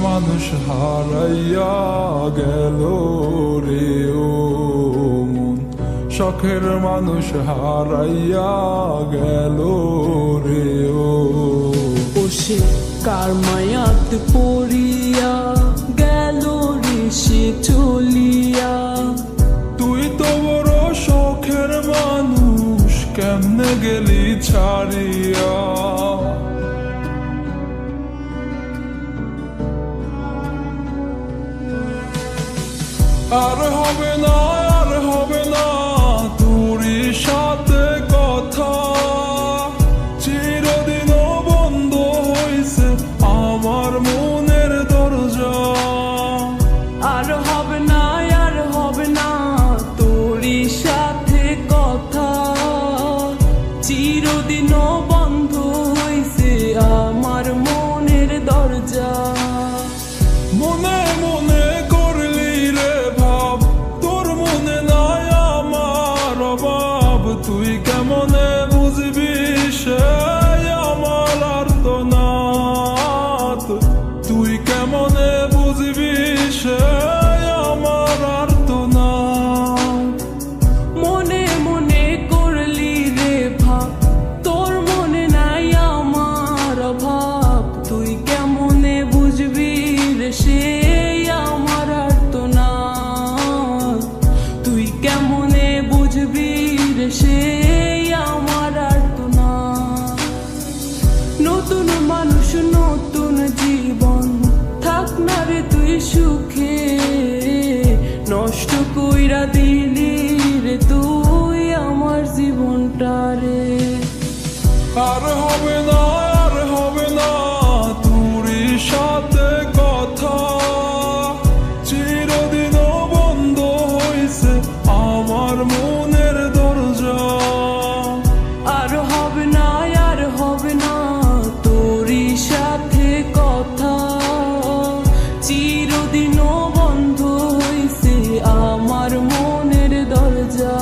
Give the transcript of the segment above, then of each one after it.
মানুষ হারাইয়া গেল রে ও মন, শখের মানুষ হারাইয়া গেল রে ও। সে কার মায়াত পড়িয়া গেল রে সে চলিয়া। তুই তো বড় শখের মানুষ, কেমনে গেলি ছাড়িয়া। আর হবে না, আর হবে না তোরই সাথে কথা, চিরদিনও বন্ধ হইছে আমার মনের দরজা। আর হবে না, আর হবে না তোরই সাথে কথা, চিরদিনও বন্ধ হইছে আমার মনের দরজা। মনে মনে করলি রে ভাব, তোর মনে নাই আমার অভাব। তুই কেমনে বুঝবি সে আমার আর্তনাদ, তুই কেমনে বুঝবি সে আমার আর্তনাদ। মনে মনে করলি রে ভাব, তোর মনে নাই আমার অভাব। তুই কেমনে বুঝবি রে সে আমার আর্তনাদ, তুই কেমনে বুঝবি রে সে আমার আর্তনাদ। নতুন মানুষ নতুন জীবন, থাক না রে তুই সুখে, নষ্ট কইরা দিলি রে তুই আমার জীবনটা রে। আর হবে না, আর হবে না তোরই সাথে কথা, চিরদিনও বন্ধ হইছে আমার মনের দরজা। আর হবে না, আর হবে না তোরই সাথে কথা, চিরদিনও বন্ধ হইছে আমার মনের দরজা।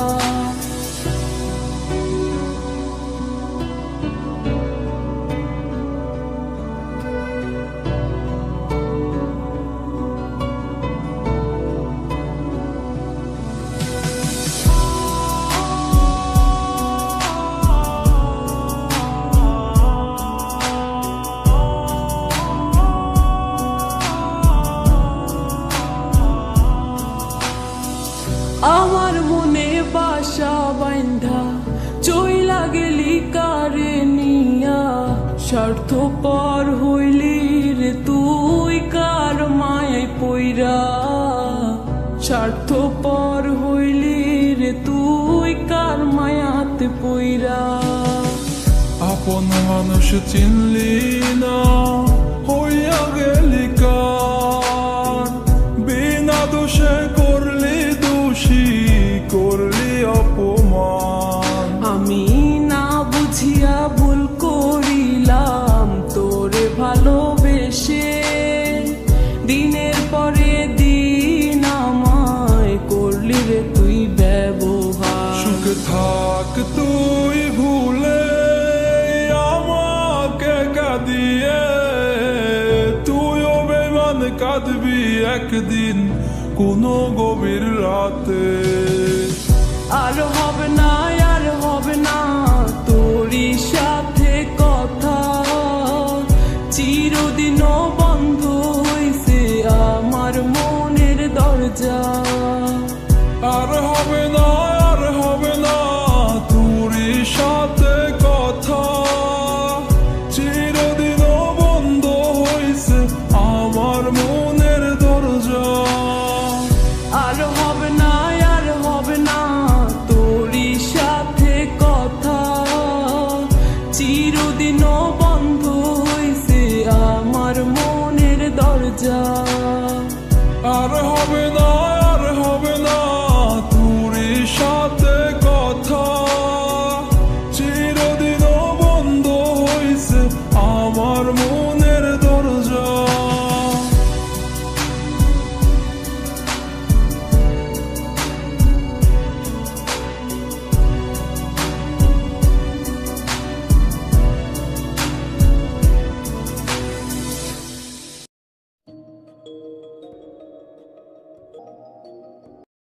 আমার মনে বাসা বাইন্ধা চইলা গেলি কারে নিয়া, স্বার্থপর হইলি রে তুই কার মায়ায় পইরা। স্বার্থপর হইলি রে তুই কার মায়াতে পইরা। আপন মানুষ চিনলি না, হইয়া গেলি কার, বিনা দোষে করলি দোষী, করলি অপমান। আমি না বুঝিয়া ভুল করিলাম তোরে ভালোবেসে, দিনের পরে দিন আমায় করলি রে তুই ব্যবহার। সুখে থাক তুই ভুলে আমাকে কাঁদিয়ে, তুইও বেমান কাঁদবি একদিন কোনো গভীর রাতে। আর হবে না, আর হবে না তোরই সাথে কথা, চিরদিনও বন্ধ হইছে আমার মনের দরজা। আর হবে না,